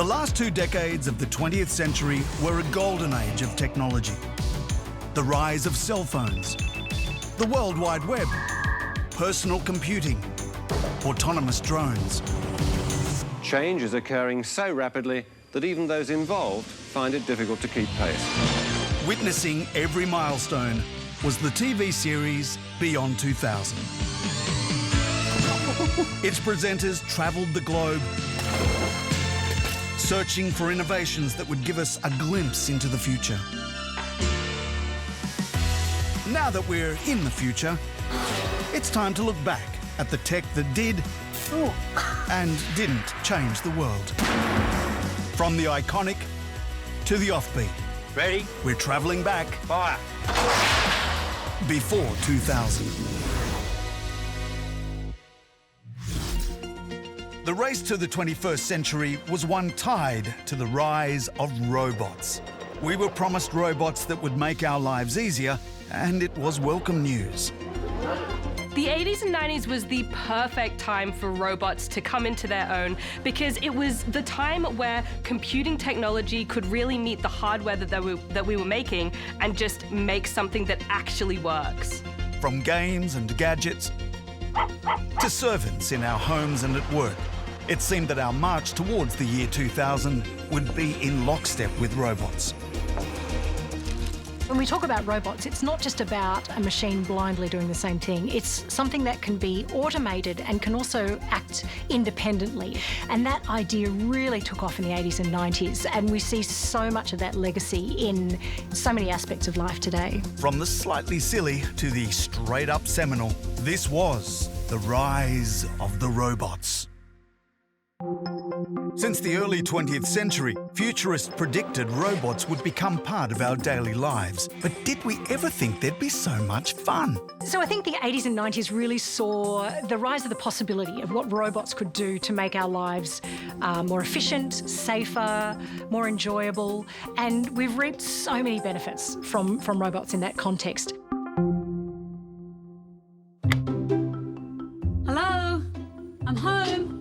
The last 2 decades of the 20th century were a golden age of technology. The rise of cell phones, the World Wide Web, personal computing, autonomous drones. Change is occurring so rapidly that even those involved find it difficult to keep pace. Witnessing every milestone was the TV series Beyond 2000. Its presenters travelled the globe, searching for innovations that would give us a glimpse into the future. Now that we're in the future, it's time to look back at the tech that did and didn't change the world. From the iconic to the offbeat. Ready? We're travelling back. Fire. Before 2000. The race to the 21st century was one tied to the rise of robots. We were promised robots that would make our lives easier, and it was welcome news. The 80s and 90s was the perfect time for robots to come into their own because it was the time where computing technology could really meet the hardware that we were making and just make something that actually works. From games and gadgets to servants in our homes and at work, it seemed that our march towards the year 2000 would be in lockstep with robots. When we talk about robots, it's not just about a machine blindly doing the same thing. It's something that can be automated and can also act independently. And that idea really took off in the 80s and 90s. And we see so much of that legacy in so many aspects of life today. From the slightly silly to the straight-up seminal, this was the rise of the robots. Since the early 20th century, futurists predicted robots would become part of our daily lives. But did we ever think there'd be so much fun? So I think the 80s and 90s really saw the rise of the possibility of what robots could do to make our lives more efficient, safer, more enjoyable. And we've reaped so many benefits from robots in that context. Hello, I'm home.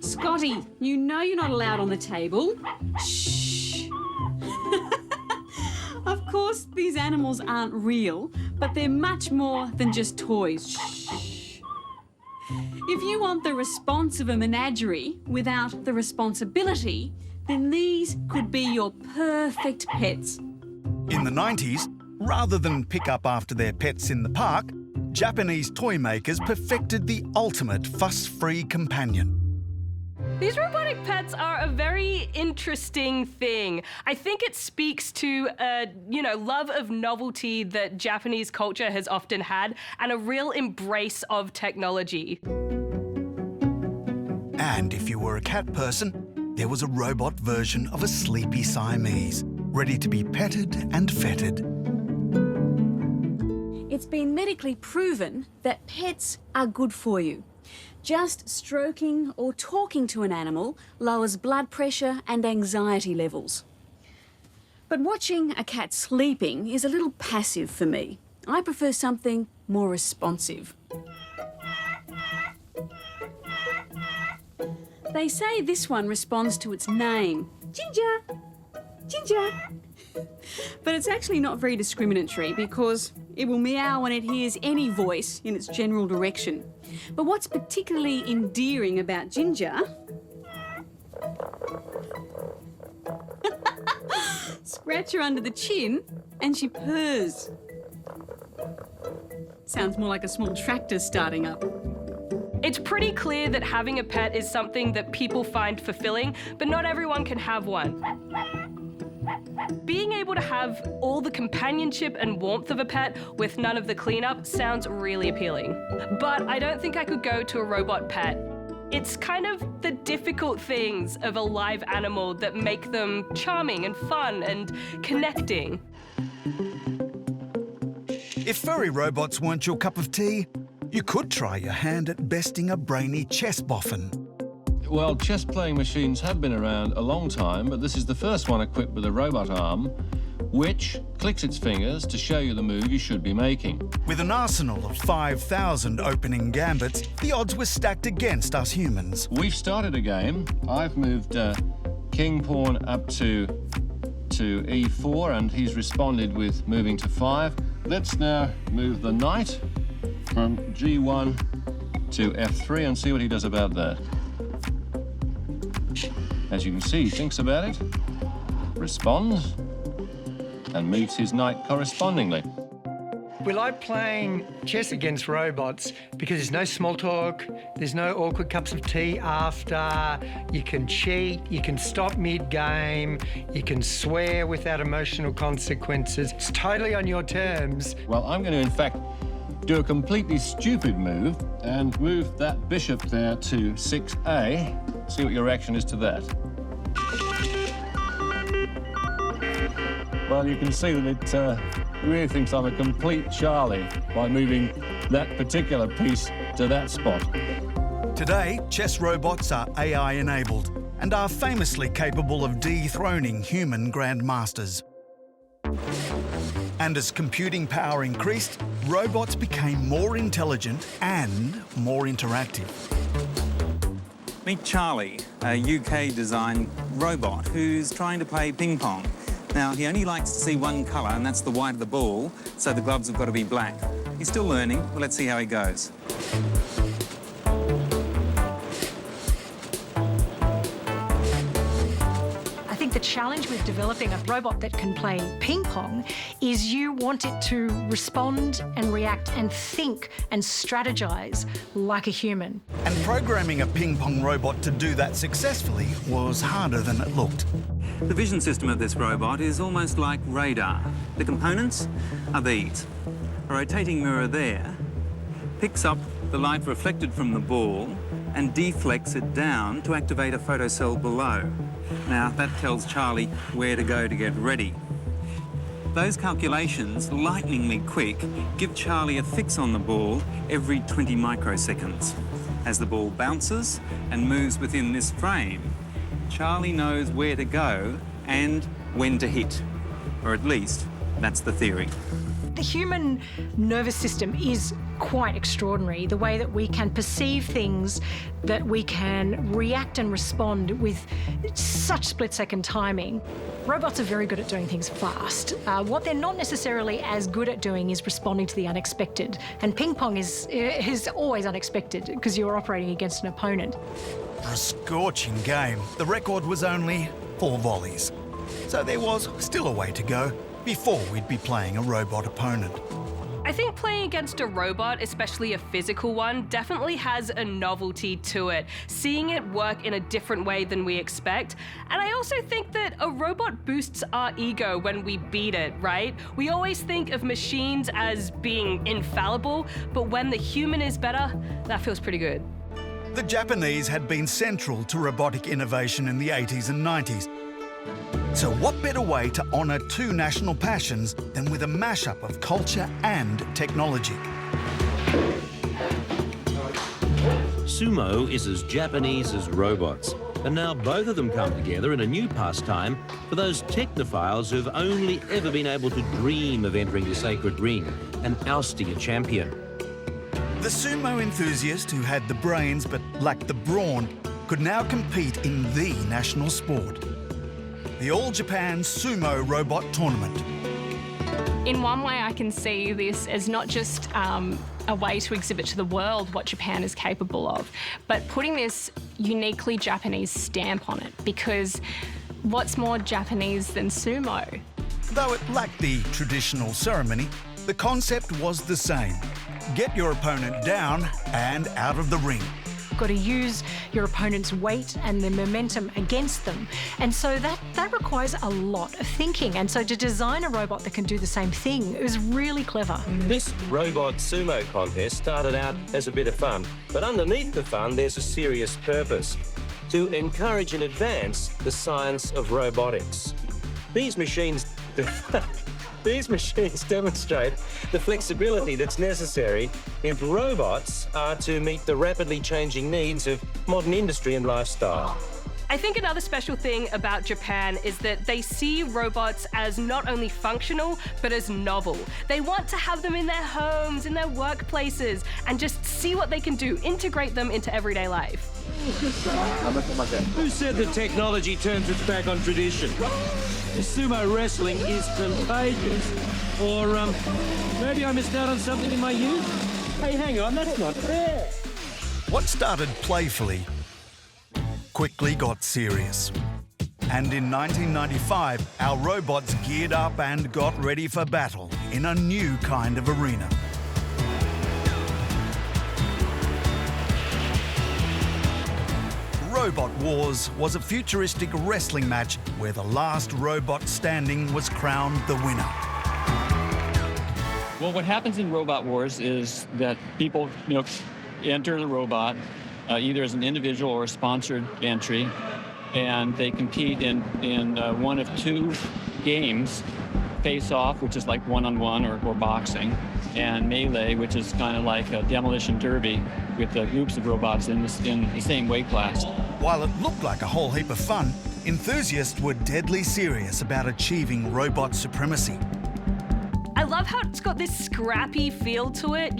Scotty, you know you're not allowed on the table. Shh. Of course, these animals aren't real, but they're much more than just toys. Shh. If you want the response of a menagerie without the responsibility, then these could be your perfect pets. In the 90s, rather than pick up after their pets in the park, Japanese toy makers perfected the ultimate fuss-free companion. These robotic pets are a very interesting thing. I think it speaks to a, love of novelty that Japanese culture has often had and a real embrace of technology. And if you were a cat person, there was a robot version of a sleepy Siamese, ready to be petted and feted. It's been medically proven that pets are good for you. Just stroking or talking to an animal lowers blood pressure and anxiety levels. But watching a cat sleeping is a little passive for me. I prefer something more responsive. They say this one responds to its name, Ginger, Ginger. But it's actually not very discriminatory because it will meow when it hears any voice in its general direction. But what's particularly endearing about Ginger... Scratch her under the chin and she purrs. Sounds more like a small tractor starting up. It's pretty clear that having a pet is something that people find fulfilling, but not everyone can have one. Being able to have all the companionship and warmth of a pet with none of the cleanup sounds really appealing. But I don't think I could go to a robot pet. It's kind of the difficult things of a live animal that make them charming and fun and connecting. If furry robots weren't your cup of tea, you could try your hand at besting a brainy chess boffin. Well, chess-playing machines have been around a long time, but this is the first one equipped with a robot arm, which clicks its fingers to show you the move you should be making. With an arsenal of 5,000 opening gambits, the odds were stacked against us humans. We've started a game. I've moved king pawn up to e4, and he's responded with moving to 5. Let's now move the knight from g1 to f3 and see what he does about that. As you can see, he thinks about it, responds, and moves his knight correspondingly. We like playing chess against robots because there's no small talk, there's no awkward cups of tea after, you can cheat, you can stop mid-game, you can swear without emotional consequences. It's totally on your terms. Well, I'm going to, in fact, do a completely stupid move and move that bishop there to 6a. See what your reaction is to that. Well, you can see that it really thinks I'm a complete Charlie by moving that particular piece to that spot. Today, chess robots are AI-enabled and are famously capable of dethroning human grandmasters. And as computing power increased, robots became more intelligent and more interactive. Meet Charlie, a UK-designed robot who's trying to play ping pong. Now, he only likes to see one colour, and that's the white of the ball, so the gloves have got to be black. He's still learning. Well, let's see how he goes. I think the challenge with developing a robot that can play ping pong is you want it to respond and react and think and strategize like a human. And programming a ping pong robot to do that successfully was harder than it looked. The vision system of this robot is almost like radar. The components are these. A rotating mirror there picks up the light reflected from the ball and deflects it down to activate a photocell below. Now, that tells Charlie where to go to get ready. Those calculations, lightningly quick, give Charlie a fix on the ball every 20 microseconds. As the ball bounces and moves within this frame, Charlie knows where to go and when to hit. Or at least, that's the theory. The human nervous system is quite extraordinary, the way that we can perceive things, that we can react and respond with such split-second timing. Robots are very good at doing things fast. What they're not necessarily as good at doing is responding to the unexpected. And ping pong is always unexpected because you're operating against an opponent. For a scorching game, the record was only 4 volleys. So there was still a way to go before we'd be playing a robot opponent. I think playing against a robot, especially a physical one, definitely has a novelty to it, seeing it work in a different way than we expect. And I also think that a robot boosts our ego when we beat it, right? We always think of machines as being infallible, but when the human is better, that feels pretty good. The Japanese had been central to robotic innovation in the 80s and 90s. So what better way to honour 2 national passions than with a mashup of culture and technology? Sumo is as Japanese as robots, and now both of them come together in a new pastime for those technophiles who've only ever been able to dream of entering the sacred ring and ousting a champion. The sumo enthusiast who had the brains but lacked the brawn could now compete in the national sport. The All-Japan Sumo Robot Tournament. In one way, I can see this as not just a way to exhibit to the world what Japan is capable of, but putting this uniquely Japanese stamp on it, because what's more Japanese than sumo? Though it lacked the traditional ceremony, the concept was the same. Get your opponent down and out of the ring. You've got to use your opponent's weight and the momentum against them. And so that requires a lot of thinking. And so to design a robot that can do the same thing is really clever. This robot sumo contest started out as a bit of fun, but underneath the fun, there's a serious purpose: to encourage and advance the science of robotics. These machines demonstrate the flexibility that's necessary if robots are to meet the rapidly changing needs of modern industry and lifestyle. I think another special thing about Japan is that they see robots as not only functional, but as novel. They want to have them in their homes, in their workplaces, and just see what they can do, integrate them into everyday life. Who said that technology turns its back on tradition? Sumo wrestling is contagious. Or maybe I missed out on something in my youth? Hey, hang on, that's not fair. What started playfully quickly got serious. And in 1995, our robots geared up and got ready for battle in a new kind of arena. Robot Wars was a futuristic wrestling match where the last robot standing was crowned the winner. Well, what happens in Robot Wars is that people, enter the robot either as an individual or a sponsored entry, and they compete in one of two games: face-off, which is like one-on-one or boxing, and melee, which is kind of like a demolition derby with groups of robots in the same weight class. While it looked like a whole heap of fun, enthusiasts were deadly serious about achieving robot supremacy. I love how it's got this scrappy feel to it,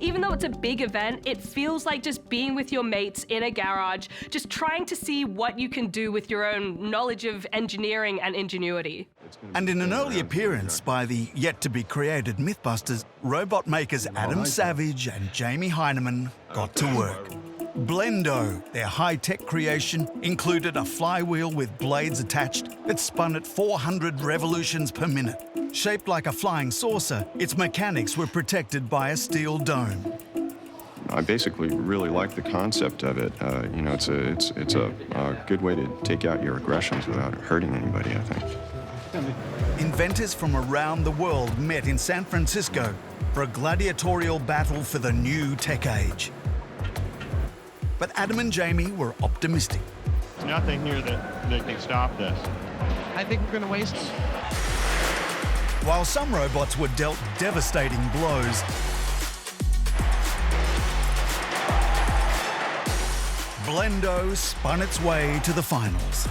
Even though it's a big event, it feels like just being with your mates in a garage, just trying to see what you can do with your own knowledge of engineering and ingenuity. And in an early appearance by the yet-to-be-created Mythbusters, robot makers Adam Savage and Jamie Heineman got to work. Blendo, their high-tech creation, included a flywheel with blades attached that spun at 400 revolutions per minute. Shaped like a flying saucer, its mechanics were protected by a steel dome. I basically really like the concept of it. It's a good way to take out your aggressions without hurting anybody, I think. Inventors from around the world met in San Francisco for a gladiatorial battle for the new tech age. But Adam and Jamie were optimistic. There's nothing here that can stop this. I think we're going to waste. While some robots were dealt devastating blows, Blendo spun its way to the finals,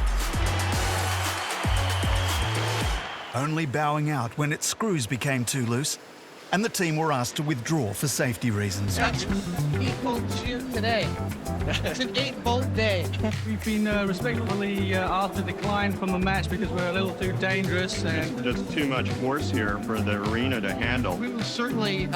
only bowing out when its screws became too loose, and the team were asked to withdraw for safety reasons. 8-bolt shoot today. It's an 8-bolt day. We've been respectfully asked to decline from the match because we're a little too dangerous. And There's too much force here for the arena to handle. We will certainly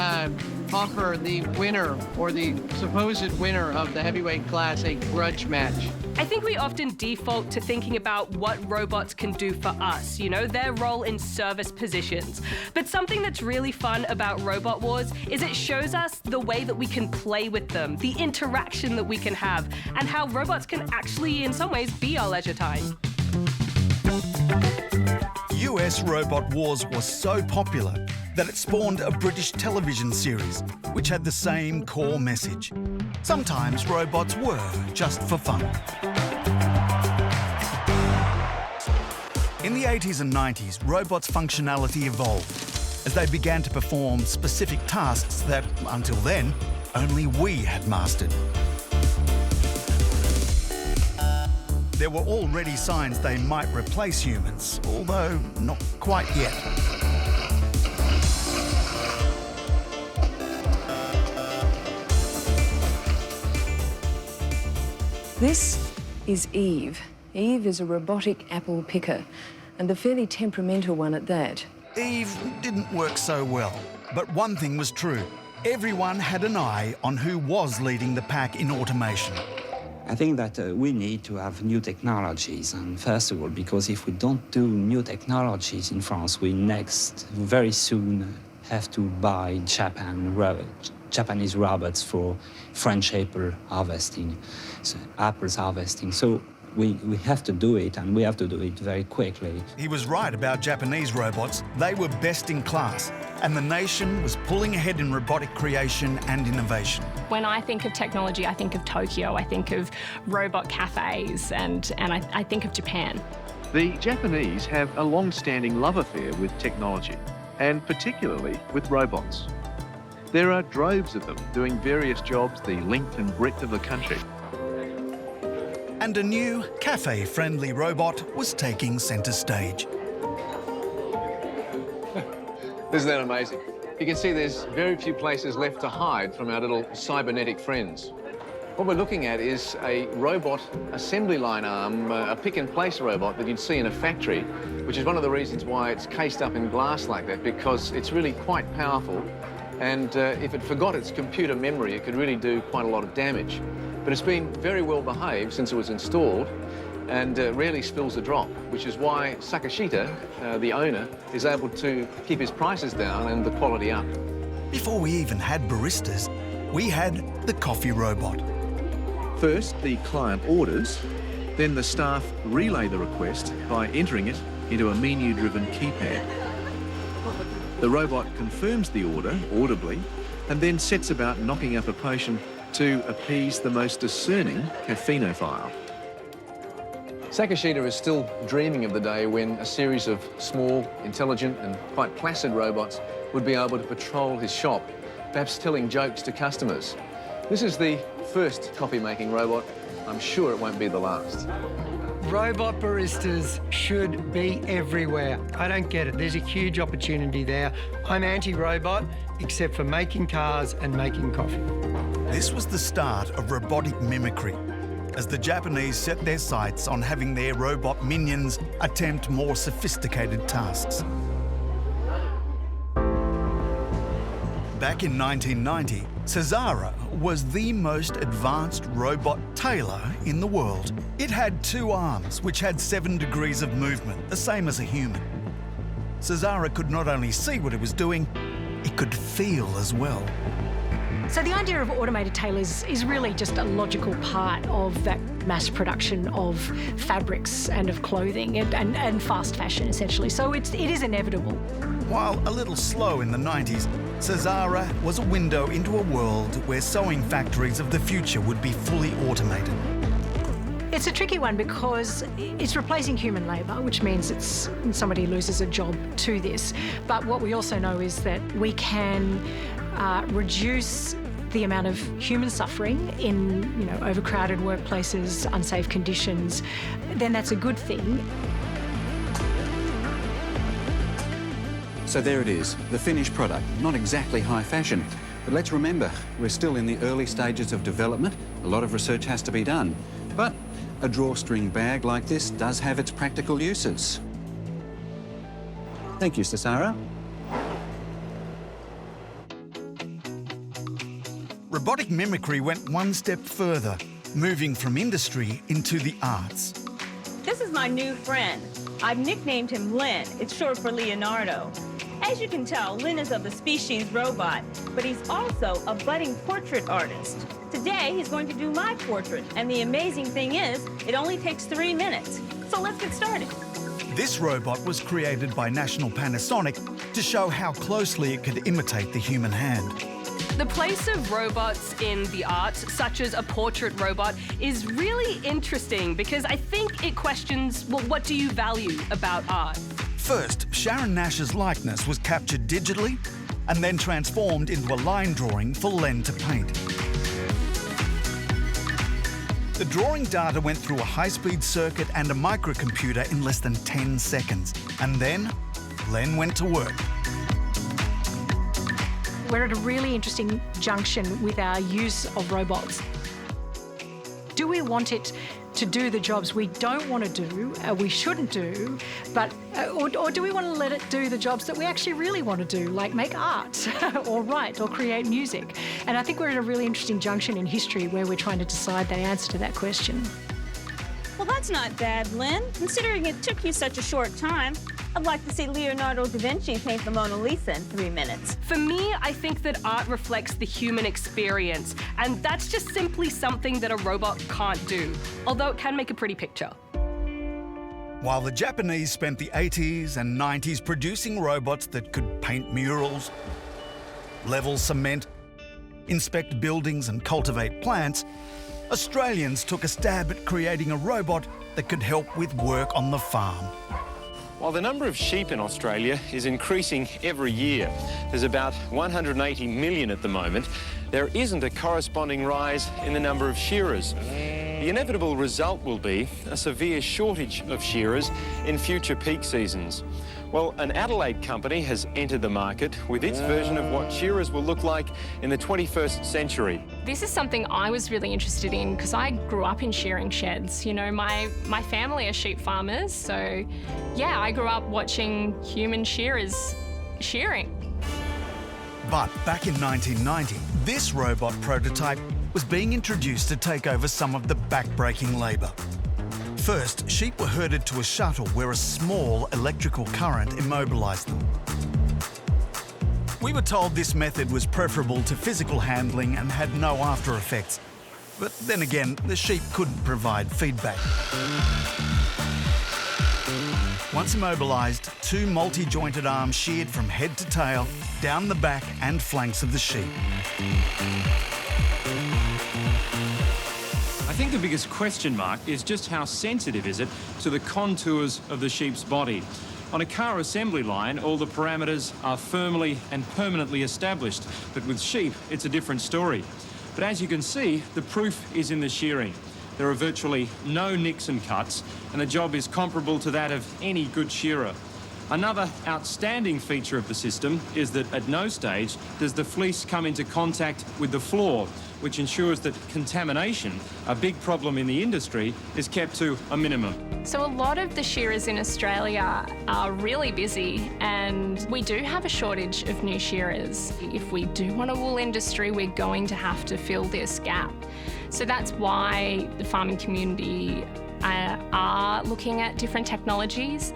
offer the winner or the supposed winner of the heavyweight class a grudge match. I think we often default to thinking about what robots can do for us, their role in service positions. But something that's really fun about Robot Wars is it shows us the way that we can play with them, the interaction that we can have, and how robots can actually, in some ways, be our leisure time. US Robot Wars was so popular that it spawned a British television series which had the same core message. Sometimes robots were just for fun. In the 80s and 90s, robots' functionality evolved as they began to perform specific tasks that, until then, only we had mastered. There were already signs they might replace humans, although not quite yet. This is Eve. Eve is a robotic apple picker, and a fairly temperamental one at that. Eve didn't work so well, but one thing was true. Everyone had an eye on who was leading the pack in automation. I think that we need to have new technologies, and first of all, because if we don't do new technologies in France, we next very soon have to buy Japanese robots for French apple harvesting, so apples harvesting. So we have to do it, and we have to do it very quickly. He was right about Japanese robots. They were best in class, and the nation was pulling ahead in robotic creation and innovation. When I think of technology, I think of Tokyo, I think of robot cafes, and I think of Japan. The Japanese have a long-standing love affair with technology, and particularly with robots. There are droves of them doing various jobs the length and breadth of the country. and a new cafe-friendly robot was taking centre stage. Isn't that amazing? You can see there's very few places left to hide from our little cybernetic friends. What we're looking at is a robot assembly line arm, a pick-and-place robot that you'd see in a factory, which is one of the reasons why it's cased up in glass like that, because it's really quite powerful, and if it forgot its computer memory, it could really do quite a lot of damage. But it's been very well behaved since it was installed, and rarely spills a drop, which is why Sakashita, the owner, is able to keep his prices down and the quality up. Before we even had baristas, we had the coffee robot. First, the client orders, then the staff relay the request by entering it into a menu-driven keypad. The robot confirms the order audibly and then sets about knocking up a potion to appease the most discerning caffeinophile. Sakashita is still dreaming of the day when a series of small, intelligent and quite placid robots would be able to patrol his shop, perhaps telling jokes to customers. This is the first coffee-making robot. I'm sure it won't be the last. Robot baristas should be everywhere. I don't get it. There's a huge opportunity there. I'm anti-robot, except for making cars and making coffee. This was the start of robotic mimicry, as the Japanese set their sights on having their robot minions attempt more sophisticated tasks. Back in 1990, Cesara was the most advanced robot tailor in the world. It had 2 arms, which had 7 degrees of movement, the same as a human. Cesara could not only see what it was doing, it could feel as well. So the idea of automated tailors is really just a logical part of that mass production of fabrics and of clothing and fast fashion, essentially. So it is inevitable. While a little slow in the 90s, Cesara was a window into a world where sewing factories of the future would be fully automated. It's a tricky one because it's replacing human labour, which means somebody loses a job to this. But what we also know is that we can reduce the amount of human suffering in, overcrowded workplaces, unsafe conditions. Then that's a good thing. So there it is, the finished product. Not exactly high fashion, but let's remember, we're still in the early stages of development. A lot of research has to be done. But a drawstring bag like this does have its practical uses. Thank you, Cesara. Robotic mimicry went one step further, moving from industry into the arts. This is my new friend. I've nicknamed him Lynn. It's short for Leonardo. As you can tell, Lynn is of the species robot, but he's also a budding portrait artist. Today, he's going to do my portrait, and the amazing thing is, it only takes 3 minutes. So let's get started. This robot was created by National Panasonic to show how closely it could imitate the human hand. The place of robots in the arts, such as a portrait robot, is really interesting because I think it questions, well, what do you value about art? First, Sharon Nash's likeness was captured digitally and then transformed into a line drawing for Len to paint. The drawing data went through a high-speed circuit and a microcomputer in less than 10 seconds. And then, Len went to work. We're at a really interesting junction with our use of robots. Do we want it to do the jobs we don't want to do, we shouldn't do, but or do we want to let it do the jobs that we actually really want to do, like make art or write or create music? And I think we're at a really interesting junction in history where we're trying to decide the answer to that question. Well, that's not bad, Lynn. Considering it took you such a short time, I'd like to see Leonardo da Vinci paint the Mona Lisa in 3 minutes. For me, I think that art reflects the human experience, and that's just simply something that a robot can't do, although it can make a pretty picture. While the Japanese spent the 80s and 90s producing robots that could paint murals, level cement, inspect buildings and cultivate plants, Australians took a stab at creating a robot that could help with work on the farm. While the number of sheep in Australia is increasing every year, there's about 180 million at the moment, there isn't a corresponding rise in the number of shearers. The inevitable result will be a severe shortage of shearers in future peak seasons. Well, an Adelaide company has entered the market with its version of what shearers will look like in the 21st century. This is something I was really interested in because I grew up in shearing sheds. You know, my family are sheep farmers, so yeah, I grew up watching human shearers shearing. But back in 1990, this robot prototype was being introduced to take over some of the back-breaking labour. First, sheep were herded to a shuttle where a small electrical current immobilised them. We were told this method was preferable to physical handling and had no after effects. But then again, the sheep couldn't provide feedback. Once immobilised, 2 multi-jointed arms sheared from head to tail, down the back and flanks of the sheep. I think the biggest question mark is just how sensitive is it to the contours of the sheep's body. On a car assembly line, all the parameters are firmly and permanently established, but with sheep, it's a different story. But as you can see, the proof is in the shearing. There are virtually no nicks and cuts, and the job is comparable to that of any good shearer. Another outstanding feature of the system is that at no stage does the fleece come into contact with the floor, which ensures that contamination, a big problem in the industry, is kept to a minimum. So a lot of the shearers in Australia are really busy, and we do have a shortage of new shearers. If we do want a wool industry, we're going to have to fill this gap. So that's why the farming community are looking at different technologies.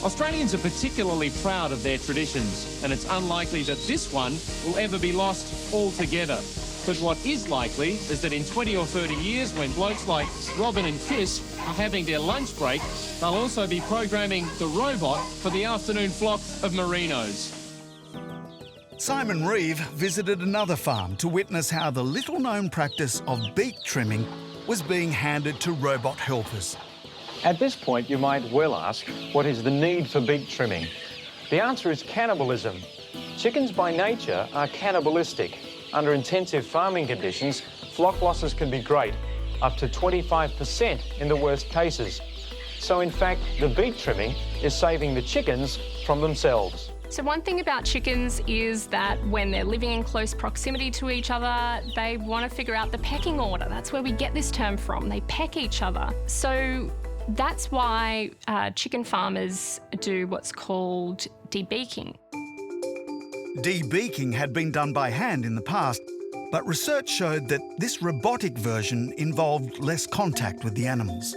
Australians are particularly proud of their traditions, and it's unlikely that this one will ever be lost altogether. But what is likely is that in 20 or 30 years, when blokes like Robin and Chris are having their lunch break, they'll also be programming the robot for the afternoon flock of merinos. Simon Reeve visited another farm to witness how the little-known practice of beak trimming was being handed to robot helpers. At this point, you might well ask, what is the need for beak trimming? The answer is cannibalism. Chickens by nature are cannibalistic. Under intensive farming conditions, flock losses can be great, up to 25% in the worst cases. So in fact, the beak trimming is saving the chickens from themselves. So one thing about chickens is that when they're living in close proximity to each other, they want to figure out the pecking order. That's where we get this term from. They peck each other. So that's why chicken farmers do what's called debeaking. Debeaking had been done by hand in the past, but research showed that this robotic version involved less contact with the animals.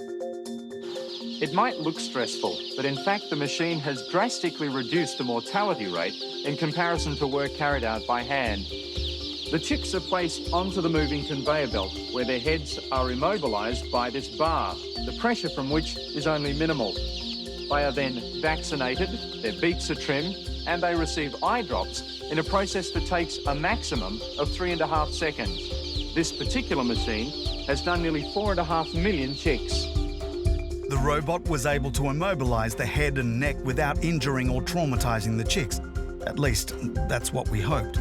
It might look stressful, but in fact the machine has drastically reduced the mortality rate in comparison to work carried out by hand. The chicks are placed onto the moving conveyor belt, where their heads are immobilised by this bar, the pressure from which is only minimal. They are then vaccinated, their beaks are trimmed, and they receive eye drops in a process that takes a maximum of 3.5 seconds. This particular machine has done nearly 4.5 million chicks. The robot was able to immobilise the head and neck without injuring or traumatising the chicks. At least, that's what we hoped.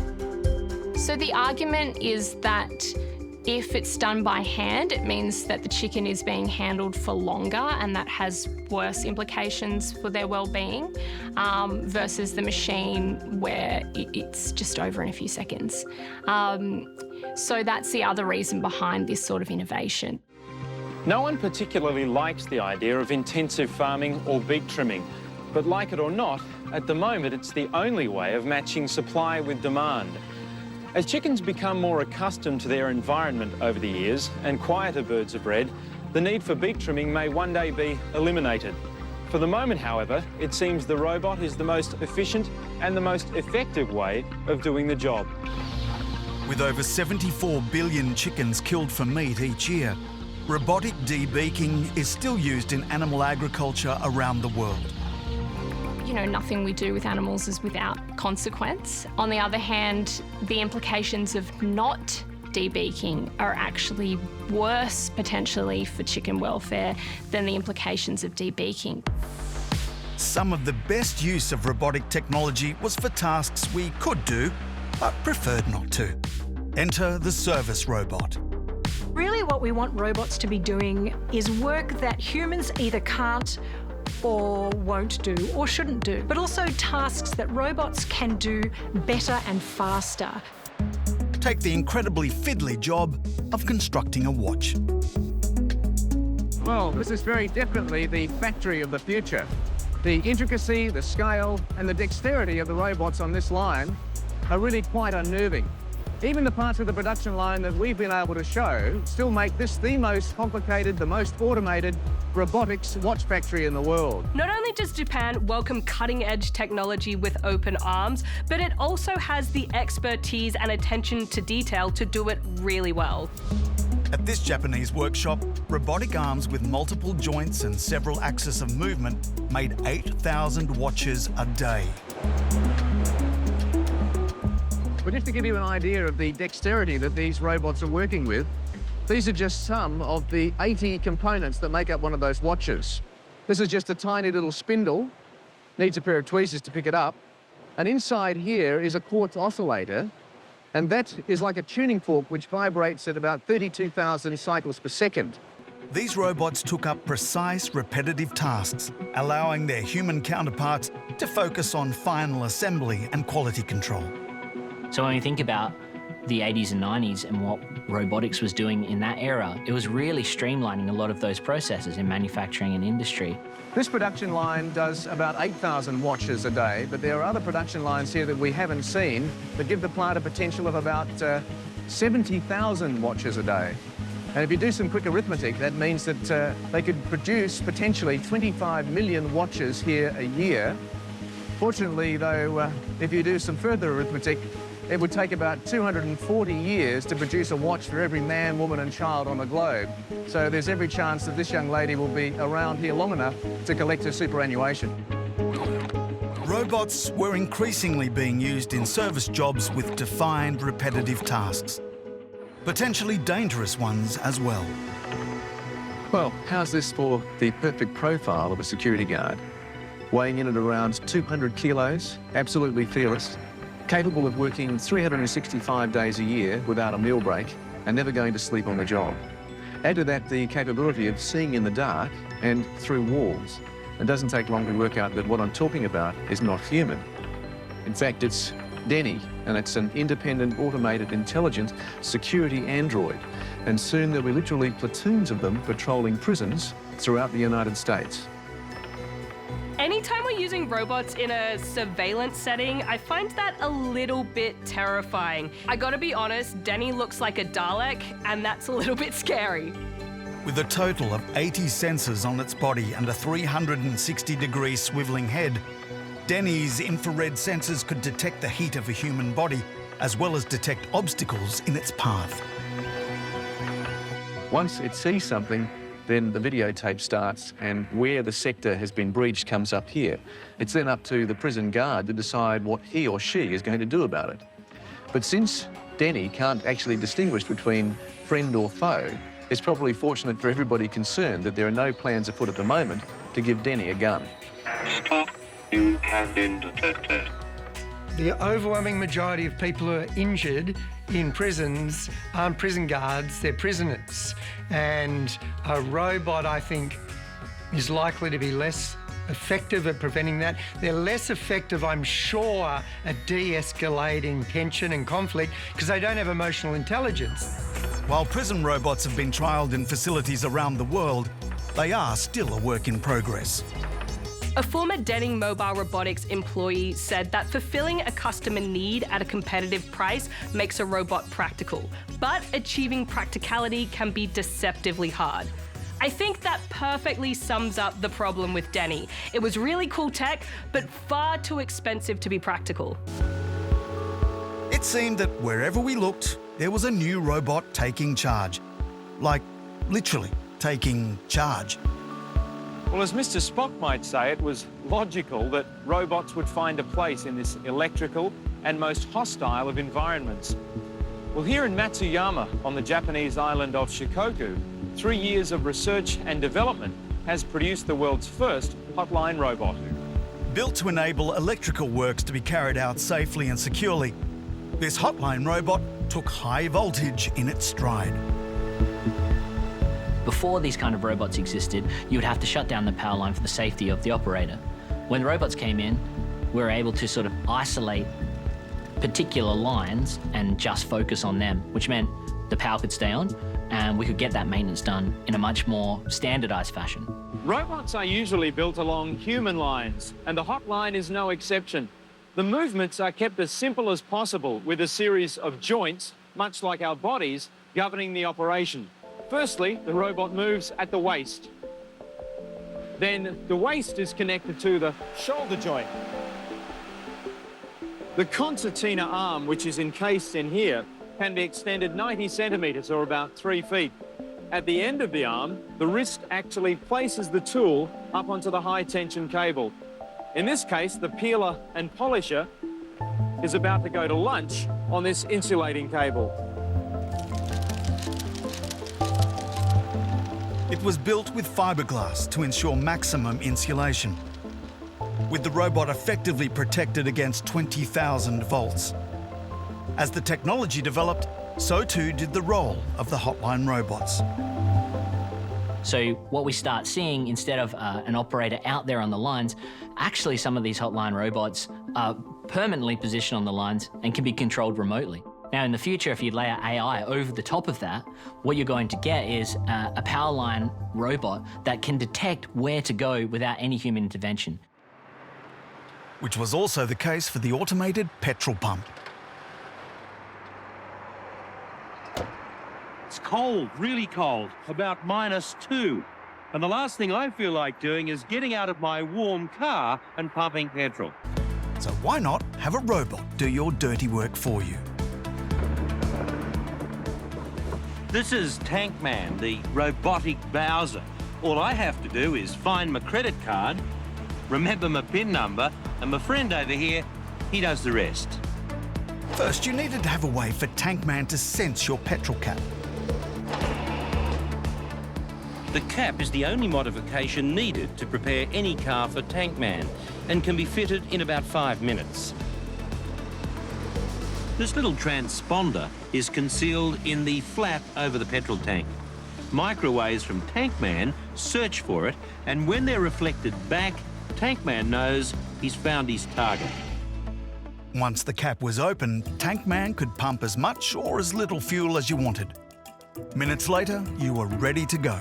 So the argument is that if it's done by hand, it means that the chicken is being handled for longer, and that has worse implications for their well-being, versus the machine where it's just over in a few seconds. So that's the other reason behind this sort of innovation. No one particularly likes the idea of intensive farming or beak trimming, but like it or not, at the moment it's the only way of matching supply with demand. As chickens become more accustomed to their environment over the years and quieter birds are bred, the need for beak trimming may one day be eliminated. For the moment, however, it seems the robot is the most efficient and the most effective way of doing the job. With over 74 billion chickens killed for meat each year, robotic debeaking is still used in animal agriculture around the world. You know, nothing we do with animals is without consequence. On the other hand, the implications of not debeaking are actually worse, potentially, for chicken welfare than the implications of debeaking. Some of the best use of robotic technology was for tasks we could do, but preferred not to. Enter the service robot. Really what we want robots to be doing is work that humans either can't or won't do or shouldn't do, but also tasks that robots can do better and faster. Take the incredibly fiddly job of constructing a watch. Well, this is very definitely the factory of the future. The intricacy, the scale, and the dexterity of the robots on this line are really quite unnerving. Even the parts of the production line that we've been able to show still make this the most complicated, the most automated robotics watch factory in the world. Not only does Japan welcome cutting-edge technology with open arms, but it also has the expertise and attention to detail to do it really well. At this Japanese workshop, robotic arms with multiple joints and several axes of movement made 8,000 watches a day. But just to give you an idea of the dexterity that these robots are working with, these are just some of the 80 components that make up one of those watches. This is just a tiny little spindle, needs a pair of tweezers to pick it up, and inside here is a quartz oscillator, and that is like a tuning fork which vibrates at about 32,000 cycles per second. These robots took up precise, repetitive tasks, allowing their human counterparts to focus on final assembly and quality control. So when we think about the 80s and 90s and what robotics was doing in that era, it was really streamlining a lot of those processes in manufacturing and industry. This production line does about 8,000 watches a day, but there are other production lines here that we haven't seen that give the plant a potential of about 70,000 watches a day. And if you do some quick arithmetic, that means that they could produce potentially 25 million watches here a year. Fortunately, though, if you do some further arithmetic, it would take about 240 years to produce a watch for every man, woman and child on the globe. So there's every chance that this young lady will be around here long enough to collect her superannuation. Robots were increasingly being used in service jobs with defined, repetitive tasks. Potentially dangerous ones as well. Well, how's this for the perfect profile of a security guard? Weighing in at around 200 kilos, absolutely fearless, capable of working 365 days a year without a meal break and never going to sleep on the job. Add to that the capability of seeing in the dark and through walls. It doesn't take long to work out that what I'm talking about is not human. In fact, it's Denny, and it's an independent, automated, intelligent security android. And soon there'll be literally platoons of them patrolling prisons throughout the United States. Anytime we're using robots in a surveillance setting, I find that a little bit terrifying. I gotta be honest, Denny looks like a Dalek, and that's a little bit scary. With a total of 80 sensors on its body and a 360-degree swiveling head, Denny's infrared sensors could detect the heat of a human body, as well as detect obstacles in its path. Once it sees something, then the videotape starts, and where the sector has been breached comes up here. It's then up to the prison guard to decide what he or she is going to do about it. But since Denny can't actually distinguish between friend or foe, it's probably fortunate for everybody concerned that there are no plans afoot at the moment to give Denny a gun. Stop. You have been detected. The overwhelming majority of people who are injured in prisons aren't prison guards, they're prisoners. And a robot, I think, is likely to be less effective at preventing that. They're less effective, I'm sure, at de-escalating tension and conflict because they don't have emotional intelligence. While prison robots have been trialled in facilities around the world, they are still a work in progress. A former Denning Mobile Robotics employee said that fulfilling a customer need at a competitive price makes a robot practical, but achieving practicality can be deceptively hard. I think that perfectly sums up the problem with Denny. It was really cool tech, but far too expensive to be practical. It seemed that wherever we looked, there was a new robot taking charge. Like, literally, taking charge. Well, as Mr. Spock might say, it was logical that robots would find a place in this electrical and most hostile of environments. Well, here in Matsuyama, on the Japanese island of Shikoku, 3 years of research and development has produced the world's first hotline robot. Built to enable electrical works to be carried out safely and securely, this hotline robot took high voltage in its stride. Before these kind of robots existed, you would have to shut down the power line for the safety of the operator. When robots came in, we were able to sort of isolate particular lines and just focus on them, which meant the power could stay on and we could get that maintenance done in a much more standardized fashion. Robots are usually built along human lines, and the hotline is no exception. The movements are kept as simple as possible with a series of joints, much like our bodies, governing the operation. Firstly, the robot moves at the waist. Then the waist is connected to the shoulder joint. The concertina arm, which is encased in here, can be extended 90 centimetres or about 3 feet. At the end of the arm, the wrist actually places the tool up onto the high-tension cable. In this case, the peeler and polisher is about to go to lunch on this insulating cable. It was built with fiberglass to ensure maximum insulation, with the robot effectively protected against 20,000 volts. As the technology developed, so too did the role of the hotline robots. So what we start seeing, instead of an operator out there on the lines, actually some of these hotline robots are permanently positioned on the lines and can be controlled remotely. Now, in the future, if you layer AI over the top of that, what you're going to get is a power line robot that can detect where to go without any human intervention. Which was also the case for the automated petrol pump. It's cold, really cold, about -2. And the last thing I feel like doing is getting out of my warm car and pumping petrol. So why not have a robot do your dirty work for you? This is Tankman, the robotic Bowser. All I have to do is find my credit card, remember my PIN number, and my friend over here, he does the rest. First, you needed to have a way for Tankman to sense your petrol cap. The cap is the only modification needed to prepare any car for Tankman and can be fitted in about 5 minutes. This little transponder is concealed in the flap over the petrol tank. Microwaves from Tankman search for it, and when they're reflected back, Tankman knows he's found his target. Once the cap was open, Tankman could pump as much or as little fuel as you wanted. Minutes later, you were ready to go.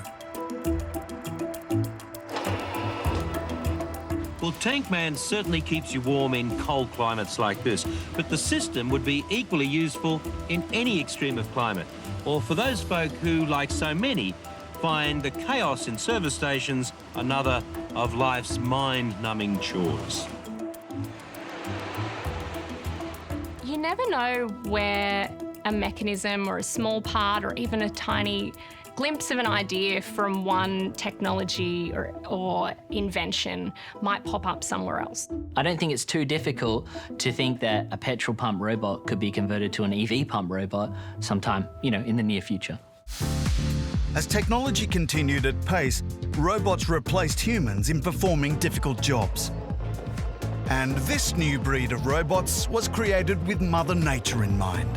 Well, Tankman certainly keeps you warm in cold climates like this, but the system would be equally useful in any extreme of climate, or for those folk who, like so many, find the chaos in service stations another of life's mind-numbing chores. You never know where a mechanism or a small part or even a tiny glimpse of an idea from one technology or invention might pop up somewhere else. I don't think it's too difficult to think that a petrol pump robot could be converted to an EV pump robot sometime, in the near future. As technology continued at pace, robots replaced humans in performing difficult jobs. And this new breed of robots was created with Mother Nature in mind.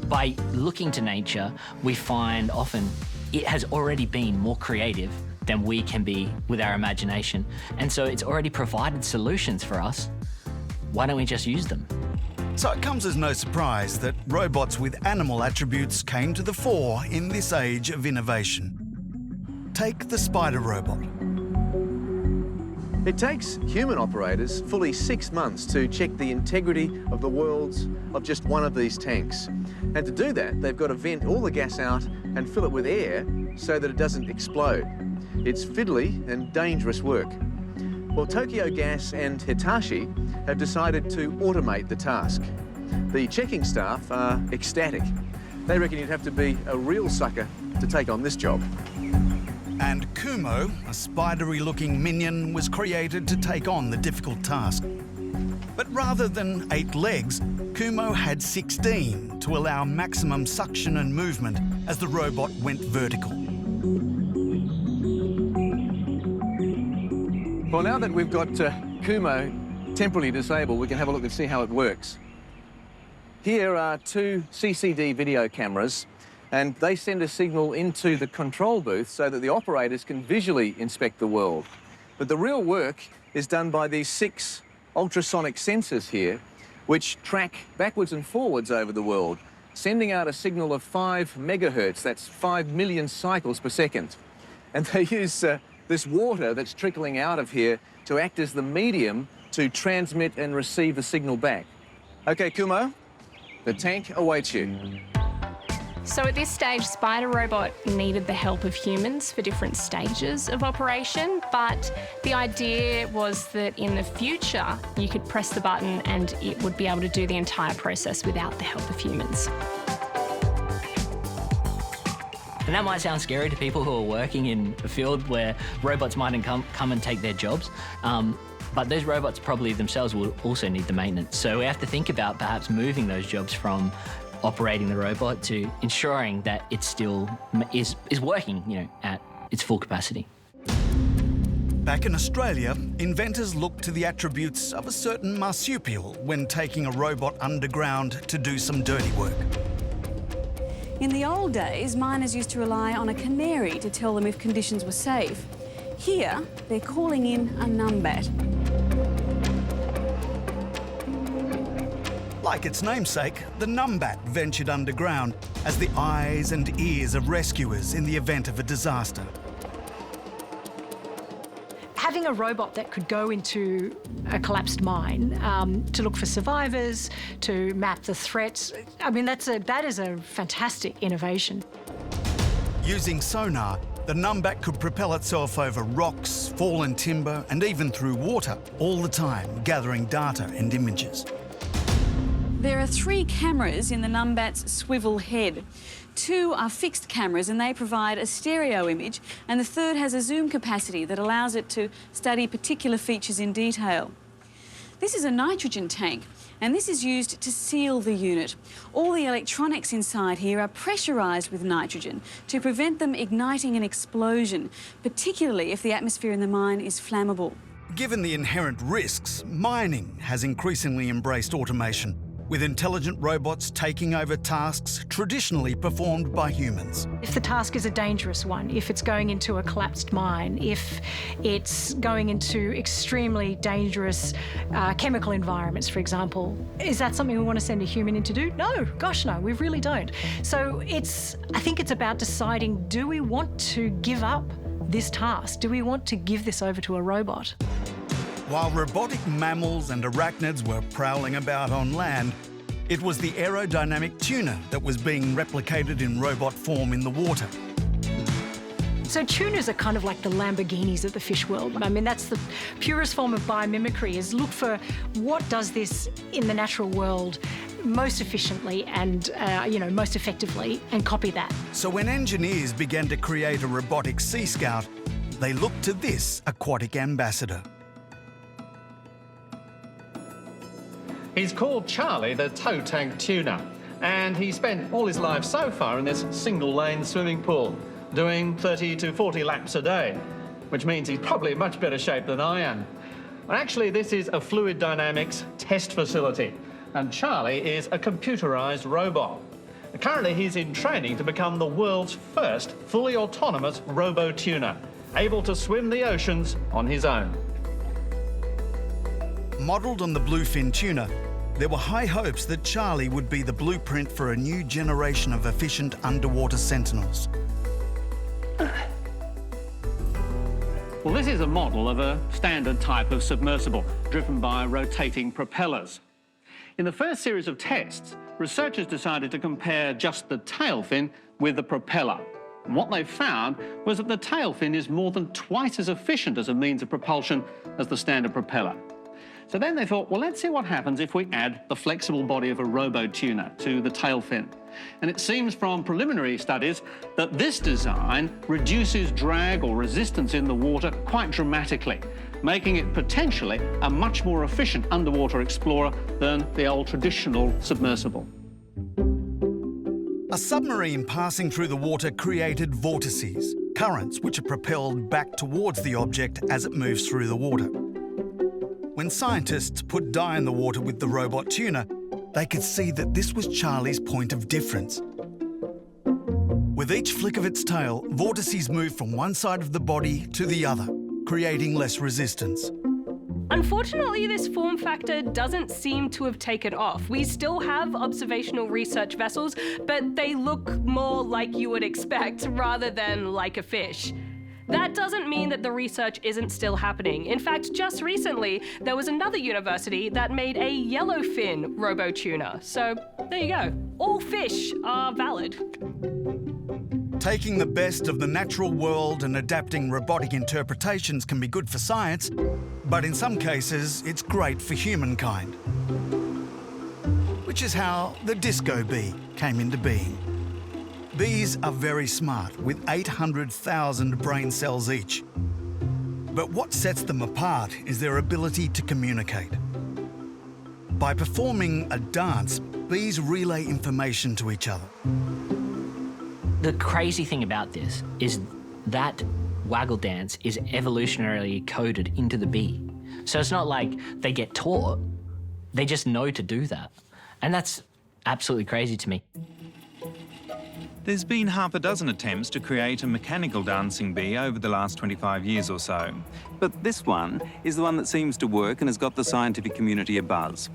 By looking to nature, we find often it has already been more creative than we can be with our imagination. And so it's already provided solutions for us. Why don't we just use them? So it comes as no surprise that robots with animal attributes came to the fore in this age of innovation. Take the spider robot. It takes human operators fully 6 months to check the integrity of the worlds of just one of these tanks. And to do that, they've got to vent all the gas out and fill it with air so that it doesn't explode. It's fiddly and dangerous work. Well, Tokyo Gas and Hitachi have decided to automate the task. The checking staff are ecstatic. They reckon you'd have to be a real sucker to take on this job. And Kumo, a spidery-looking minion, was created to take on the difficult task. But rather than 8 legs, Kumo had 16 to allow maximum suction and movement as the robot went vertical. Well, now that we've got Kumo temporarily disabled, we can have a look and see how it works. Here are 2 CCD video cameras and they send a signal into the control booth so that the operators can visually inspect the world. But the real work is done by these 6 ultrasonic sensors here, which track backwards and forwards over the world, sending out a signal of 5 megahertz, that's 5 million cycles per second. And they use this water that's trickling out of here to act as the medium to transmit and receive the signal back. Okay, Kumo, the tank awaits you. So at this stage, Spider Robot needed the help of humans for different stages of operation, but the idea was that in the future, you could press the button and it would be able to do the entire process without the help of humans. And that might sound scary to people who are working in a field where robots might come and take their jobs. But those robots probably themselves will also need the maintenance. So we have to think about perhaps moving those jobs from operating the robot to ensuring that it still is working, at its full capacity. Back in Australia, inventors looked to the attributes of a certain marsupial when taking a robot underground to do some dirty work. In the old days, miners used to rely on a canary to tell them if conditions were safe. Here, they're calling in a numbat. Like its namesake, the numbat ventured underground as the eyes and ears of rescuers in the event of a disaster. Having a robot that could go into a collapsed mine to look for survivors, to map the threats, I mean, that is a fantastic innovation. Using sonar, the numbat could propel itself over rocks, fallen timber, and even through water, all the time gathering data and images. There are 3 cameras in the numbat's swivel head. 2 are fixed cameras and they provide a stereo image, and the third has a zoom capacity that allows it to study particular features in detail. This is a nitrogen tank, and this is used to seal the unit. All the electronics inside here are pressurised with nitrogen to prevent them igniting an explosion, particularly if the atmosphere in the mine is flammable. Given the inherent risks, mining has increasingly embraced automation, with intelligent robots taking over tasks traditionally performed by humans. If the task is a dangerous one, if it's going into a collapsed mine, if it's going into extremely dangerous chemical environments, for example, is that something we want to send a human in to do? No, gosh no, we really don't. So I think it's about deciding, do we want to give up this task? Do we want to give this over to a robot? While robotic mammals and arachnids were prowling about on land, it was the aerodynamic tuna that was being replicated in robot form in the water. So tunas are kind of like the Lamborghinis of the fish world. I mean, that's the purest form of biomimicry, is look for what does this in the natural world most efficiently and, most effectively, and copy that. So when engineers began to create a robotic Sea Scout, they looked to this aquatic ambassador. He's called Charlie the tow tank tuna, and he spent all his life so far in this single-lane swimming pool, doing 30 to 40 laps a day, which means he's probably in much better shape than I am. Well, actually, this is a fluid dynamics test facility, and Charlie is a computerised robot. Currently, he's in training to become the world's first fully autonomous robo-tuna, able to swim the oceans on his own. Modelled on the bluefin tuna, there were high hopes that Charlie would be the blueprint for a new generation of efficient underwater sentinels. Well, this is a model of a standard type of submersible, driven by rotating propellers. In the first series of tests, researchers decided to compare just the tail fin with the propeller. And what they found was that the tail fin is more than twice as efficient as a means of propulsion as the standard propeller. So then they thought, well, let's see what happens if we add the flexible body of a robo-tuna to the tail fin. And it seems from preliminary studies that this design reduces drag or resistance in the water quite dramatically, making it potentially a much more efficient underwater explorer than the old traditional submersible. A submarine passing through the water created vortices, currents which are propelled back towards the object as it moves through the water. When scientists put dye in the water with the robot tuna, they could see that this was Charlie's point of difference. With each flick of its tail, vortices move from one side of the body to the other, creating less resistance. Unfortunately, this form factor doesn't seem to have taken off. We still have observational research vessels, but they look more like you would expect rather than like a fish. That doesn't mean that the research isn't still happening. In fact, just recently, there was another university that made a yellowfin robo-tuna. So there you go. All fish are valid. Taking the best of the natural world and adapting robotic interpretations can be good for science, but in some cases, it's great for humankind. Which is how the disco bee came into being. Bees are very smart, with 800,000 brain cells each. But what sets them apart is their ability to communicate. By performing a dance, bees relay information to each other. The crazy thing about this is that waggle dance is evolutionarily coded into the bee. So it's not like they get taught, they just know to do that. And that's absolutely crazy to me. There's been half a dozen attempts to create a mechanical dancing bee over the last 25 years or so. But this one is the one that seems to work and has got the scientific community abuzz.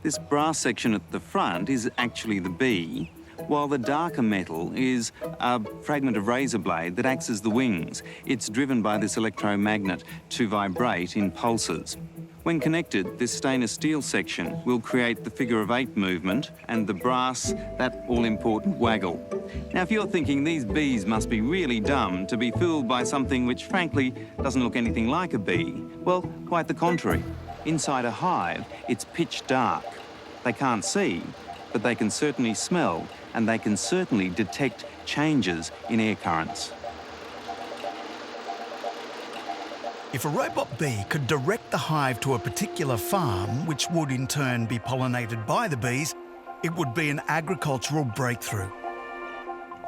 This brass section at the front is actually the bee, while the darker metal is a fragment of razor blade that acts as the wings. It's driven by this electromagnet to vibrate in pulses. When connected, this stainless steel section will create the figure of 8 movement and the brass, that all-important waggle. Now, if you're thinking these bees must be really dumb to be fooled by something which, frankly, doesn't look anything like a bee, well, quite the contrary. Inside a hive, it's pitch dark. They can't see, but they can certainly smell, and they can certainly detect changes in air currents. If a robot bee could direct the hive to a particular farm, which would in turn be pollinated by the bees, it would be an agricultural breakthrough.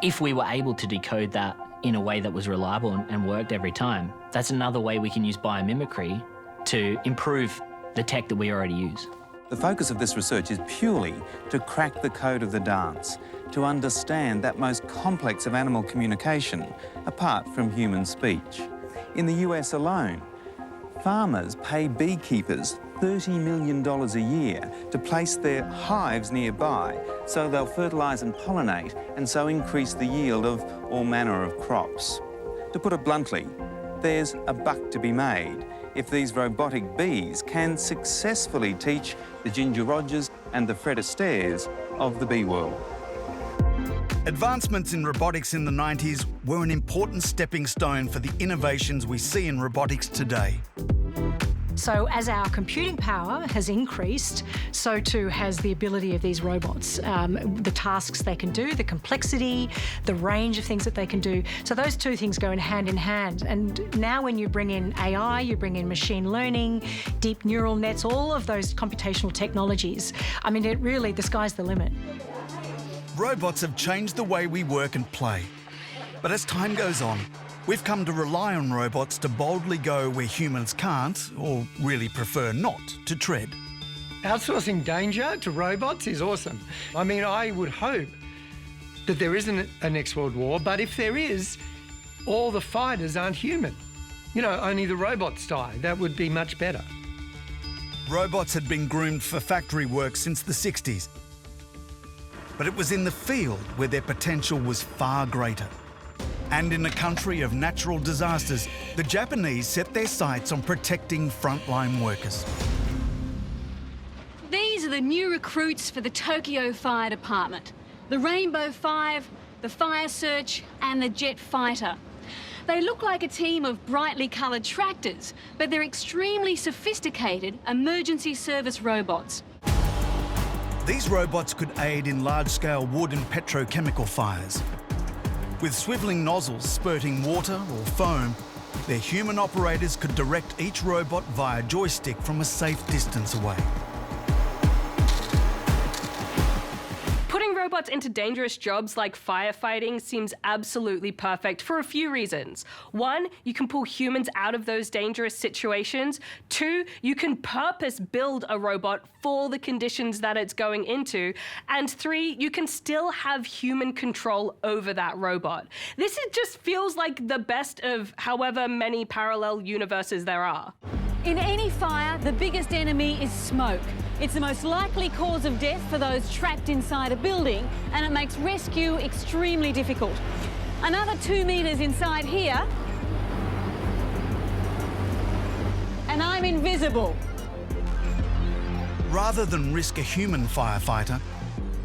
If we were able to decode that in a way that was reliable and worked every time, that's another way we can use biomimicry to improve the tech that we already use. The focus of this research is purely to crack the code of the dance, to understand that most complex of animal communication, apart from human speech. In the US alone, farmers pay beekeepers $30 million a year to place their hives nearby so they'll fertilise and pollinate and so increase the yield of all manner of crops. To put it bluntly, there's a buck to be made if these robotic bees can successfully teach the Ginger Rogers and the Fred Astaires of the bee world. Advancements in robotics in the 90s were an important stepping stone for the innovations we see in robotics today. So as our computing power has increased, so too has the ability of these robots. The tasks they can do, the complexity, the range of things that they can do. So those two things go hand in hand. And now when you bring in AI, you bring in machine learning, deep neural nets, all of those computational technologies, I mean, it really, the sky's the limit. Robots have changed the way we work and play. But as time goes on, we've come to rely on robots to boldly go where humans can't, or really prefer not, to tread. Outsourcing danger to robots is awesome. I mean, I would hope that there isn't a next world war, but if there is, all the fighters aren't human. You know, only the robots die. That would be much better. Robots had been groomed for factory work since the 60s. But it was in the field where their potential was far greater. And in a country of natural disasters, the Japanese set their sights on protecting frontline workers. These are the new recruits for the Tokyo Fire Department. The Rainbow Five, the Fire Search and the Jet Fighter. They look like a team of brightly coloured tractors, but they're extremely sophisticated emergency service robots. These robots could aid in large-scale wood and petrochemical fires. With swivelling nozzles spurting water or foam, their human operators could direct each robot via joystick from a safe distance away. robots into dangerous jobs like firefighting seems absolutely perfect for a few reasons. 1, you can pull humans out of those dangerous situations. 2, you can purpose build a robot for the conditions that it's going into. And 3, you can still have human control over that robot. This just feels like the best of however many parallel universes there are. In any fire, the biggest enemy is smoke. It's the most likely cause of death for those trapped inside a building, and it makes rescue extremely difficult. Another 2 meters inside here, and I'm invisible. Rather than risk a human firefighter,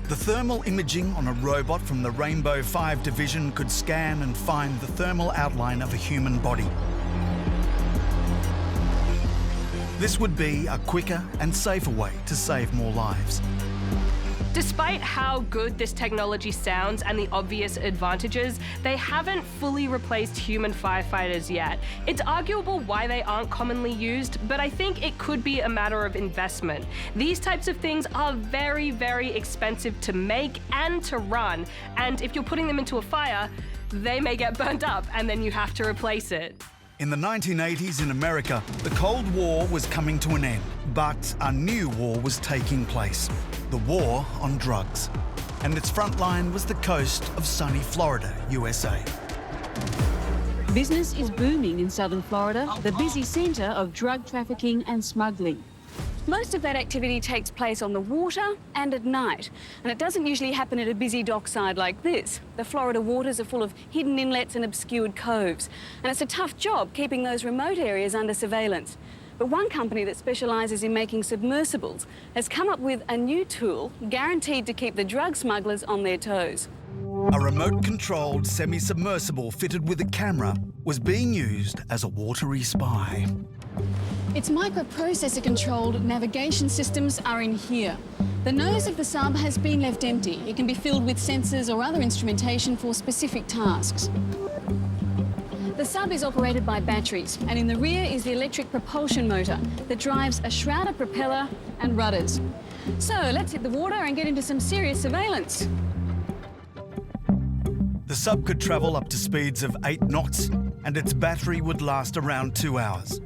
the thermal imaging on a robot from the Rainbow 5 division could scan and find the thermal outline of a human body. This would be a quicker and safer way to save more lives. Despite how good this technology sounds and the obvious advantages, they haven't fully replaced human firefighters yet. It's arguable why they aren't commonly used, but I think it could be a matter of investment. These types of things are very, very expensive to make and to run, and if you're putting them into a fire, they may get burnt up and then you have to replace it. In the 1980s in America, the Cold War was coming to an end, but a new war was taking place, the war on drugs. And its front line was the coast of sunny Florida, USA. Business is booming in southern Florida, the busy centre of drug trafficking and smuggling. Most of that activity takes place on the water and at night, and it doesn't usually happen at a busy dockside like this. The Florida waters are full of hidden inlets and obscured coves, and it's a tough job keeping those remote areas under surveillance. But one company that specialises in making submersibles has come up with a new tool guaranteed to keep the drug smugglers on their toes. A remote-controlled semi-submersible fitted with a camera was being used as a watery spy. Its microprocessor-controlled navigation systems are in here. The nose of the sub has been left empty. It can be filled with sensors or other instrumentation for specific tasks. The sub is operated by batteries, and in the rear is the electric propulsion motor that drives a shrouded propeller and rudders. So let's hit the water and get into some serious surveillance. The sub could travel up to speeds of 8 knots, and its battery would last around 2 hours.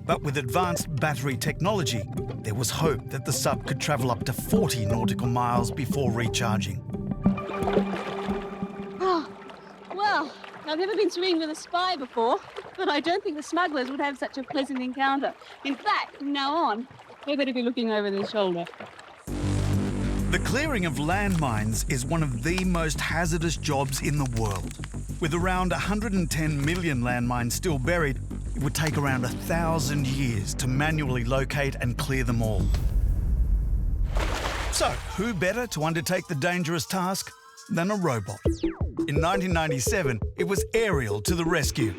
But with advanced battery technology, there was hope that the sub could travel up to 40 nautical miles before recharging. Oh, well, I've never been swimming with a spy before, but I don't think the smugglers would have such a pleasant encounter. In fact, from now on, they better be looking over their shoulder. The clearing of landmines is one of the most hazardous jobs in the world. With around 110 million landmines still buried, it would take around 1,000 years to manually locate and clear them all. So, who better to undertake the dangerous task than a robot? In 1997, it was Ariel to the rescue.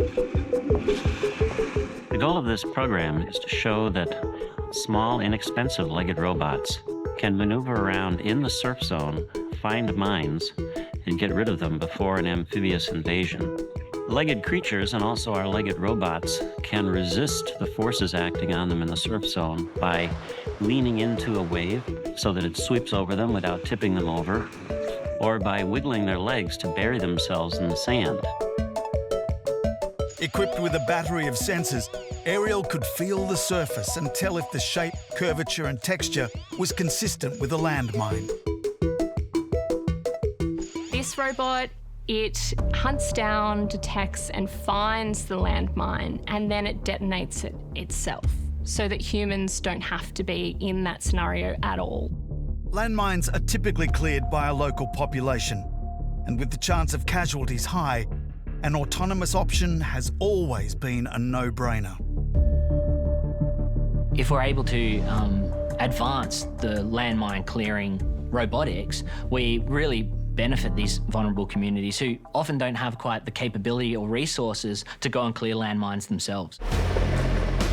The goal of this program is to show that small, inexpensive legged robots can maneuver around in the surf zone, find mines, and get rid of them before an amphibious invasion. Legged creatures, and also our legged robots, can resist the forces acting on them in the surf zone by leaning into a wave so that it sweeps over them without tipping them over, or by wiggling their legs to bury themselves in the sand. Equipped with a battery of sensors, Ariel could feel the surface and tell if the shape, curvature and texture was consistent with a landmine. This robot, it hunts down, detects and finds the landmine, and then it detonates it itself so that humans don't have to be in that scenario at all. Landmines are typically cleared by a local population, and with the chance of casualties high, an autonomous option has always been a no-brainer. If we're able to advance the landmine clearing robotics, we really benefit these vulnerable communities who often don't have quite the capability or resources to go and clear landmines themselves.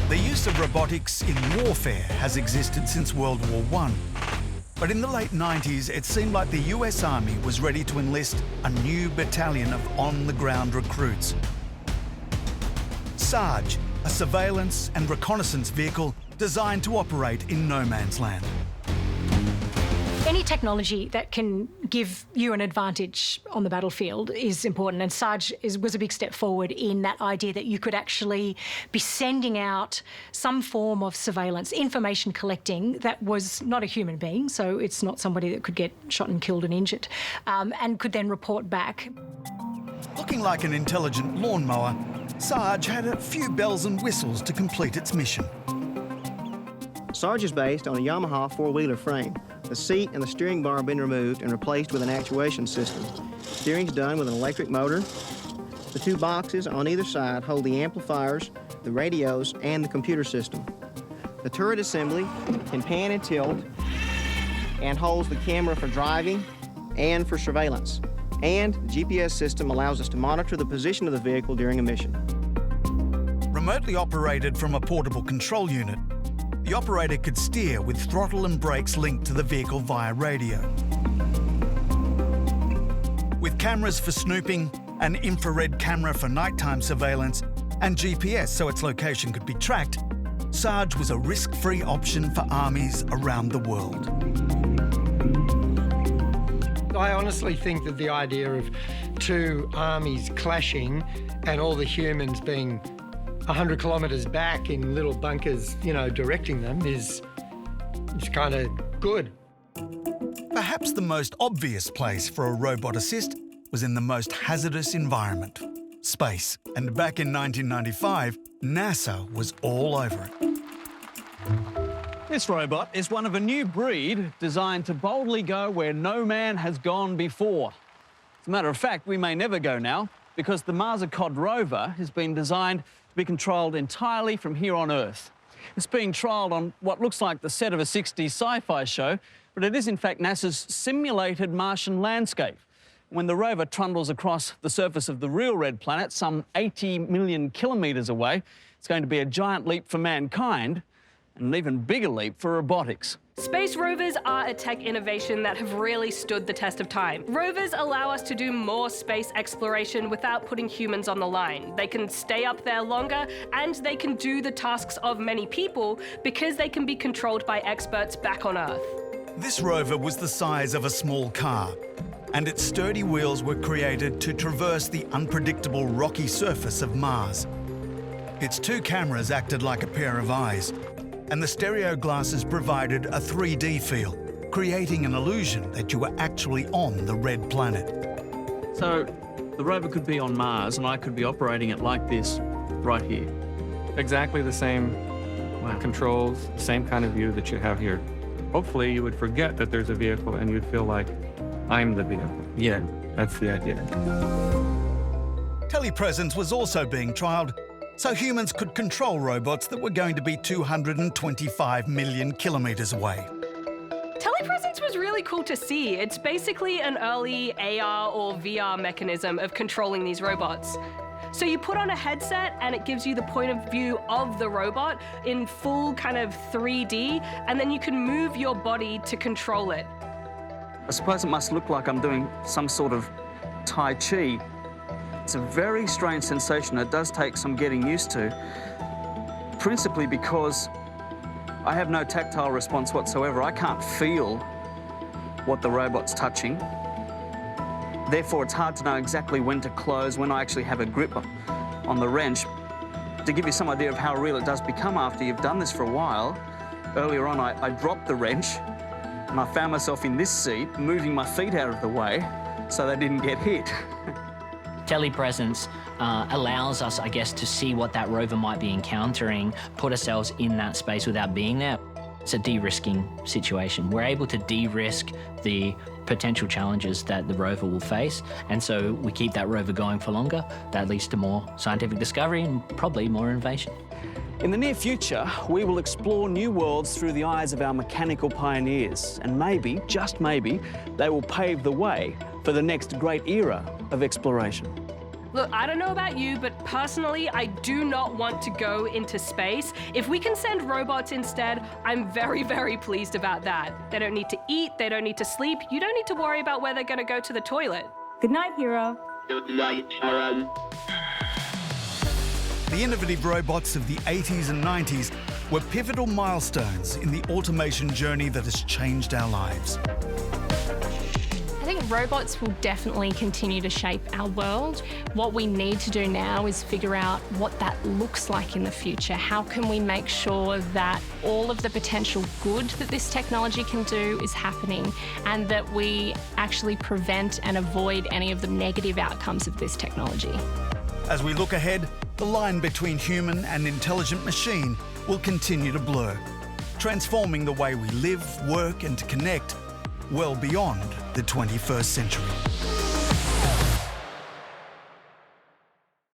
The use of robotics in warfare has existed since World War I. But in the late 90s, it seemed like the US Army was ready to enlist a new battalion of on-the-ground recruits. Sarge, a surveillance and reconnaissance vehicle designed to operate in no man's land. Any technology that can give you an advantage on the battlefield is important, and Sarge was a big step forward in that idea that you could actually be sending out some form of surveillance, information collecting that was not a human being, so it's not somebody that could get shot and killed and injured, and could then report back. Looking like an intelligent lawnmower, Sarge had a few bells and whistles to complete its mission. Sarge is based on a Yamaha four-wheeler frame. The seat and the steering bar have been removed and replaced with an actuation system. Steering's done with an electric motor. The two boxes on either side hold the amplifiers, the radios, and the computer system. The turret assembly can pan and tilt and holds the camera for driving and for surveillance. And the GPS system allows us to monitor the position of the vehicle during a mission. Remotely operated from a portable control unit, the operator could steer with throttle and brakes linked to the vehicle via radio. With cameras for snooping, an infrared camera for nighttime surveillance, and GPS so its location could be tracked, Sarge was a risk-free option for armies around the world. I honestly think that the idea of two armies clashing and all the humans being 100 kilometres back in little bunkers, you know, directing them is kind of good. Perhaps the most obvious place for a robot assist was in the most hazardous environment, space. And back in 1995, NASA was all over it. This robot is one of a new breed designed to boldly go where no man has gone before. As a matter of fact, we may never go now, because the Marsicod rover has been designed to be controlled entirely from here on Earth. It's being trialled on what looks like the set of a 60s sci-fi show, but it is in fact NASA's simulated Martian landscape. When the rover trundles across the surface of the real red planet, some 80 million kilometres away, it's going to be a giant leap for mankind, and an even bigger leap for robotics. Space rovers are a tech innovation that have really stood the test of time. Rovers allow us to do more space exploration without putting humans on the line. They can stay up there longer, and they can do the tasks of many people because they can be controlled by experts back on Earth. This rover was the size of a small car, and its sturdy wheels were created to traverse the unpredictable rocky surface of Mars. Its two cameras acted like a pair of eyes, and the stereo glasses provided a 3D feel, creating an illusion that you were actually on the red planet. So the rover could be on Mars and I could be operating it like this right here. Exactly the same controls, the same kind of view that you have here. Hopefully you would forget that there's a vehicle and you'd feel like, I'm the vehicle. Yeah. That's the idea. Telepresence was also being trialled, so humans could control robots that were going to be 225 million kilometres away. Telepresence was really cool to see. It's basically an early AR or VR mechanism of controlling these robots. So you put on a headset and it gives you the point of view of the robot in full kind of 3D, and then you can move your body to control it. I suppose it must look like I'm doing some sort of Tai Chi. It's a very strange sensation. It does take some getting used to, principally because I have no tactile response whatsoever. I can't feel what the robot's touching. Therefore, it's hard to know exactly when to close, when I actually have a grip on the wrench. To give you some idea of how real it does become after you've done this for a while, earlier on I dropped the wrench and I found myself in this seat, moving my feet out of the way so they didn't get hit. Telepresence allows us, I guess, to see what that rover might be encountering, put ourselves in that space without being there. It's a de-risking situation. We're able to de-risk the potential challenges that the rover will face, and so we keep that rover going for longer. That leads to more scientific discovery and probably more innovation. In the near future, we will explore new worlds through the eyes of our mechanical pioneers, and maybe, just maybe, they will pave the way for the next great era of exploration. Look, I don't know about you, but personally, I do not want to go into space. If we can send robots instead, I'm very, very pleased about that. They don't need to eat, they don't need to sleep, you don't need to worry about where they're gonna go to the toilet. Good night, hero. Good night, Sharon. The innovative robots of the 80s and 90s were pivotal milestones in the automation journey that has changed our lives. I think robots will definitely continue to shape our world. What we need to do now is figure out what that looks like in the future. How can we make sure that all of the potential good that this technology can do is happening, and that we actually prevent and avoid any of the negative outcomes of this technology? As we look ahead, the line between human and intelligent machine will continue to blur, transforming the way we live, work and connect well beyond the 21st century.